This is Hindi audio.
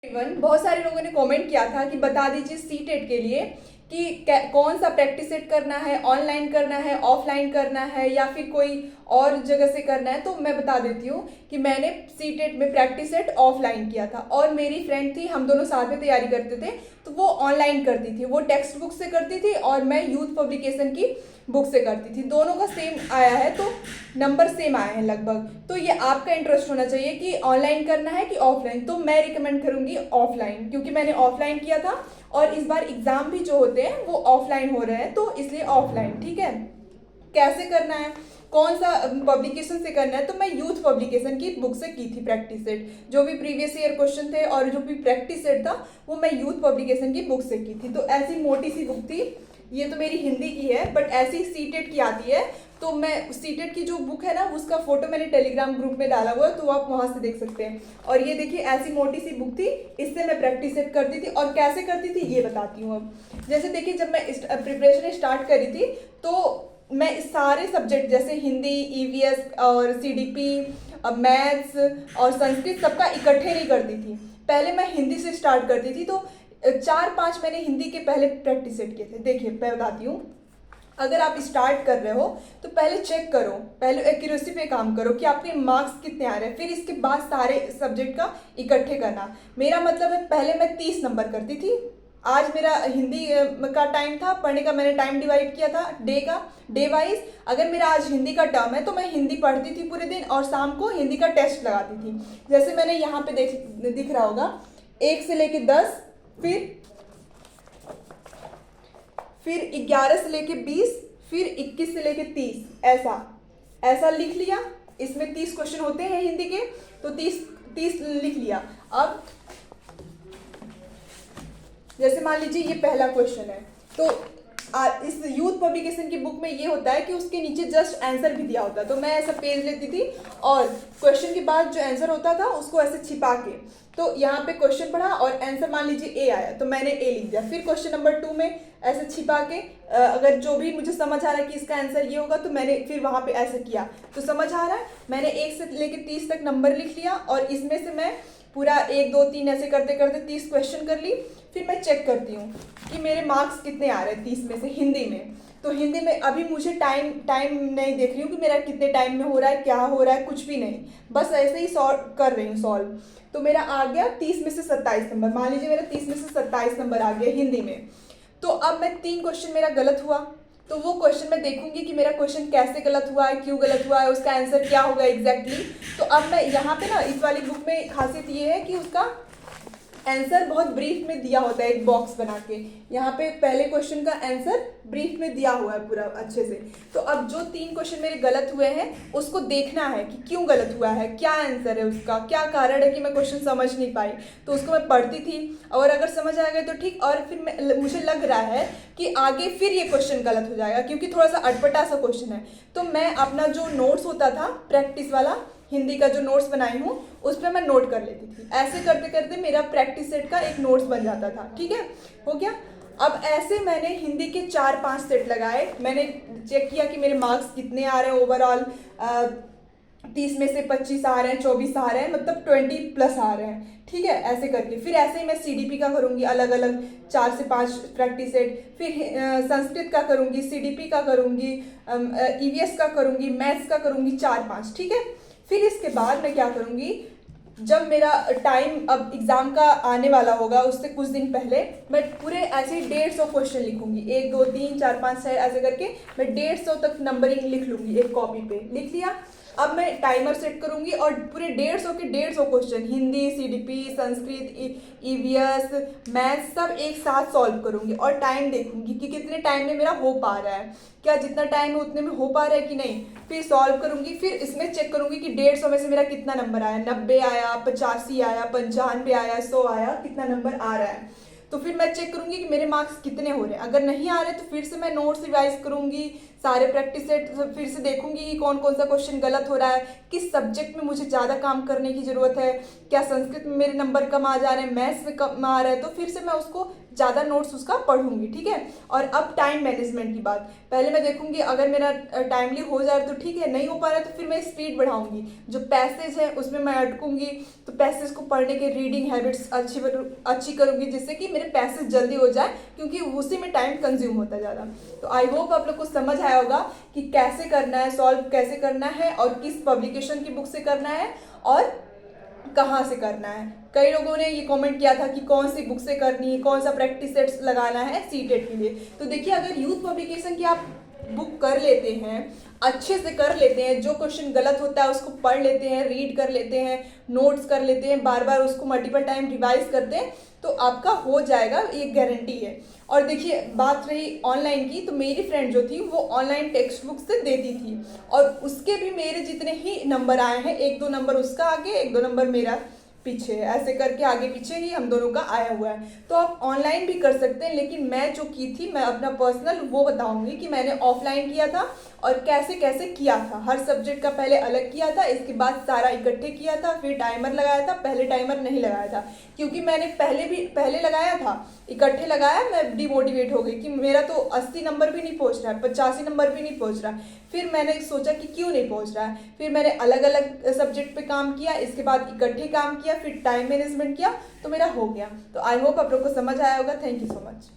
एवरीवन, बहुत सारे लोगों ने कमेंट किया था कि बता दीजिए सीटेट के लिए कि कौन सा प्रैक्टिस सेट करना है, ऑनलाइन करना है, ऑफलाइन करना है या फिर कोई और जगह से करना है। तो मैं बता देती हूँ कि मैंने सीटेट में प्रैक्टिस सेट ऑफलाइन किया था और मेरी फ्रेंड थी, हम दोनों साथ में तैयारी करते थे। तो वो ऑनलाइन करती थी, वो टेक्स्ट बुक से करती थी और मैं यूथ पब्लिकेशन की बुक से करती थी। दोनों का सेम आया है, तो नंबर सेम आए हैं लगभग। तो ये आपका इंटरेस्ट होना चाहिए कि ऑनलाइन करना है कि ऑफलाइन। तो मैं रिकमेंड करूंगी ऑफलाइन, क्योंकि मैंने ऑफलाइन किया था और इस बार एग्जाम भी जो होते हैं वो ऑफलाइन हो रहे हैं, तो इसलिए ऑफलाइन। ठीक है, कैसे करना है, कौन सा पब्लिकेशन से करना है, तो मैं यूथ पब्लिकेशन की बुक से की थी प्रैक्टिस सेट। जो भी प्रीवियस ईयर क्वेश्चन थे और जो भी प्रैक्टिस सेट था वो मैं यूथ पब्लिकेशन की बुक से की थी। तो ऐसी मोटी सी बुक थी। ये तो मेरी हिंदी की है, बट ऐसी सीटेट की आती है। तो मैं सीटेट की जो बुक है ना, उसका फोटो मैंने टेलीग्राम ग्रुप में डाला हुआ है, तो आप वहां से देख सकते हैं। और ये देखिए, ऐसी मोटी सी बुक थी, इससे मैं प्रैक्टिस सेट करती थी। और कैसे करती थी ये बताती हूँ अब। जैसे देखिए, जब मैं प्रिपरेशन स्टार्ट करी थी तो मैं सारे सब्जेक्ट जैसे हिंदी, ईवीएस और सीडीपी, मैथ्स और संस्कृत सबका इकट्ठे नहीं करती थी। पहले मैं हिंदी से स्टार्ट करती थी। तो 4-5 मैंने हिंदी के पहले प्रैक्टिस सेट किए थे। देखिए मैं बताती हूँ, अगर आप स्टार्ट कर रहे हो तो पहले चेक करो, पहले एक्यूरेसी पे काम करो कि आपके मार्क्स कितने आ रहे हैं। फिर इसके बाद सारे सब्जेक्ट का इकट्ठे करना। मेरा मतलब है, पहले मैं 30 नंबर करती थी। आज मेरा हिंदी का टाइम था पढ़ने का, मैंने टाइम डिवाइड किया था डे वाइज। अगर मेरा आज हिंदी का टर्म है तो मैं हिंदी पढ़ती थी पूरे दिन और शाम को हिंदी का टेस्ट लगाती थी। जैसे मैंने यहाँ पे दिख रहा होगा, 1 से लेके 10, फिर 11 से लेके 20, फिर 21 से लेके 30, ऐसा ऐसा लिख लिया। इसमें 30 क्वेश्चन होते हैं हिंदी के, तो 30 लिख लिया। अब जैसे मान लीजिए ये पहला क्वेश्चन है, तो इस यूथ पब्लिकेशन की बुक में ये होता है कि उसके नीचे जस्ट आंसर भी दिया होता है। तो मैं ऐसा पेज लेती थी और क्वेश्चन के बाद जो आंसर होता था उसको ऐसे छिपा के, तो यहाँ पे क्वेश्चन पढ़ा और आंसर मान लीजिए ए आया तो मैंने ए लिख दिया। फिर क्वेश्चन नंबर 2 में ऐसे छिपा के अगर जो भी मुझे समझ आ रहा है कि इसका आंसर ये होगा तो मैंने फिर वहाँ पे ऐसे किया। तो समझ आ रहा है, मैंने 1 से लेके 30 तक नंबर लिख लिया और इसमें से मैं पूरा 1 2 3 ऐसे करते करते 30 क्वेश्चन कर ली। फिर मैं चेक करती हूँ कि मेरे मार्क्स कितने आ रहे हैं 30 में से हिंदी में। तो हिंदी में अभी मुझे टाइम नहीं देख रही हूँ कि मेरा कितने टाइम में हो रहा है, क्या हो रहा है, कुछ भी नहीं, बस ऐसे ही सॉल्व कर रही हूँ सॉल्व। तो मेरा आ गया 30 में से 27 नंबर। मान लीजिए मेरा 30 में से 27 नंबर आ गया हिंदी में। तो अब मैं 3 क्वेश्चन मेरा गलत हुआ, तो वो क्वेश्चन मैं देखूंगी कि मेरा क्वेश्चन कैसे गलत हुआ है, क्यों गलत हुआ है, उसका आंसर क्या होगा एग्जैक्टली। तो अब मैं यहाँ पे ना, इस वाली बुक में खासियत ये है कि उसका आंसर बहुत ब्रीफ में दिया होता है, एक बॉक्स बना के। यहाँ पे पहले क्वेश्चन का आंसर ब्रीफ में दिया हुआ है पूरा अच्छे से। तो अब जो 3 क्वेश्चन मेरे गलत हुए हैं उसको देखना है कि क्यों गलत हुआ है, क्या आंसर है उसका, क्या कारण है कि मैं क्वेश्चन समझ नहीं पाई। तो उसको मैं पढ़ती थी और अगर समझ आ गया तो ठीक, और फिर मुझे लग रहा है कि आगे फिर ये क्वेश्चन गलत हो जाएगा क्योंकि थोड़ा सा अटपटा सा क्वेश्चन है। तो मैं अपना जो नोट्स होता था प्रैक्टिस वाला, हिंदी का जो नोट्स बनाई हूँ उस पर मैं नोट कर लेती थी। ऐसे करते करते मेरा प्रैक्टिस सेट का एक नोट्स बन जाता था। ठीक है, हो गया। अब ऐसे मैंने हिंदी के 4-5 सेट लगाए। मैंने चेक किया कि मेरे मार्क्स कितने आ रहे हैं ओवरऑल। 30 में से 25 आ रहे हैं, 24 आ रहे हैं, मतलब 20 प्लस आ रहे हैं। ठीक है, ऐसे करके फिर ऐसे ही मैं सीडीपी का करूँगी अलग अलग 4 से 5 प्रैक्टिस सेट। फिर संस्कृत का करूँगी, सीडीपी का करूँगी, ईवीएस का करूँगी, मैथ्स का करूँगी 4-5। ठीक है, फिर इसके बाद मैं क्या करूँगी, जब मेरा टाइम अब एग्ज़ाम का आने वाला होगा उससे कुछ दिन पहले मैं पूरे ऐसे 150 क्वेश्चन लिखूंगी। 1 2 3 4 5 6 ऐसे करके मैं 150 तक नंबरिंग लिख लूँगी। एक कॉपी पे लिख लिया। अब मैं टाइमर सेट करूँगी और पूरे 150 के 150 question Hindi, CDP, Sanskrit, EVS, maths सब एक साथ सॉल्व करूँगी और टाइम देखूँगी कि कितने टाइम में मेरा हो पा रहा है, क्या जितना टाइम है उतने में हो पा रहा है कि नहीं। फिर सॉल्व करूँगी, फिर इसमें चेक करूँगी कि 150 में से मेरा कितना नंबर आया, 90 आया, 85 आया, 95 आया, 100 आया, कितना नंबर आ रहा है। तो फिर मैं चेक करूँगी कि मेरे मार्क्स कितने हो रहे हैं। अगर नहीं आ रहे तो फिर से मैं नोट्स रिवाइज करूँगी, सारे प्रैक्टिस सेट फिर से देखूंगी कि कौन कौन सा क्वेश्चन गलत हो रहा है, किस सब्जेक्ट में मुझे ज़्यादा काम करने की ज़रूरत है, क्या संस्कृत में मेरे नंबर कम आ जा रहे हैं, मैथ्स में कम आ रहा है। तो फिर से मैं उसको ज़्यादा नोट्स उसका पढ़ूंगी, ठीक है। और अब टाइम मैनेजमेंट की बात, पहले मैं देखूंगी अगर मेरा टाइमली हो जाए तो ठीक है, नहीं हो पा रहा तो फिर मैं स्पीड बढ़ाऊंगी। जो पैसेज है उसमें मैं अटकूंगी, तो पैसेज को पढ़ने के रीडिंग हैबिट्स अच्छी करूंगी, जिससे कि मेरे पैसेज जल्दी हो जाए, क्योंकि उसी में टाइम कंज्यूम होता है ज़्यादा। तो आई होप आप लोग को समझ आया होगा कि कैसे करना है, सॉल्व कैसे करना है, और किस पब्लिकेशन की बुक से करना है, और कहाँ से करना है। कई लोगों ने ये कमेंट किया था कि कौन सी बुक से करनी है, कौन सा प्रैक्टिस सेट्स लगाना है सीटेट के लिए। तो देखिए, अगर यूथ पब्लिकेशन की आप बुक कर लेते हैं, अच्छे से कर लेते हैं, जो क्वेश्चन गलत होता है उसको पढ़ लेते हैं, रीड कर लेते हैं, नोट्स कर लेते हैं, बार बार उसको मल्टीपल टाइम रिवाइज करते हैं, तो आपका हो जाएगा, ये गारंटी है। और देखिए, बात रही ऑनलाइन की, तो मेरी फ्रेंड जो थी वो ऑनलाइन टेक्स्ट बुक से देती थी, और उसके भी मेरे जितने ही नंबर आए हैं, 1-2 नंबर उसका आगे, 1-2 नंबर मेरा पीछे, ऐसे करके आगे पीछे ही हम दोनों का आया हुआ है। तो आप ऑनलाइन भी कर सकते हैं, लेकिन मैं जो की थी, मैं अपना पर्सनल वो बताऊंगी कि मैंने ऑफलाइन किया था और कैसे कैसे किया था। हर सब्जेक्ट का पहले अलग किया था, इसके बाद सारा इकट्ठे किया था, फिर टाइमर लगाया था। पहले टाइमर नहीं लगाया था, क्योंकि मैंने पहले लगाया था, इकट्ठे लगाया, मैं डिमोटिवेट हो गई कि मेरा तो 80 नंबर भी नहीं पहुंच रहा है, 85 नंबर भी नहीं पहुंच रहा है। फिर मैंने सोचा कि क्यों नहीं पहुंच रहा है, फिर मैंने अलग अलग सब्जेक्ट पे काम किया, इसके बाद इकट्ठे काम किया, फिर टाइम मैनेजमेंट किया, तो मेरा हो गया। तो आई होप आप लोग को समझ आया होगा। Thank you so much.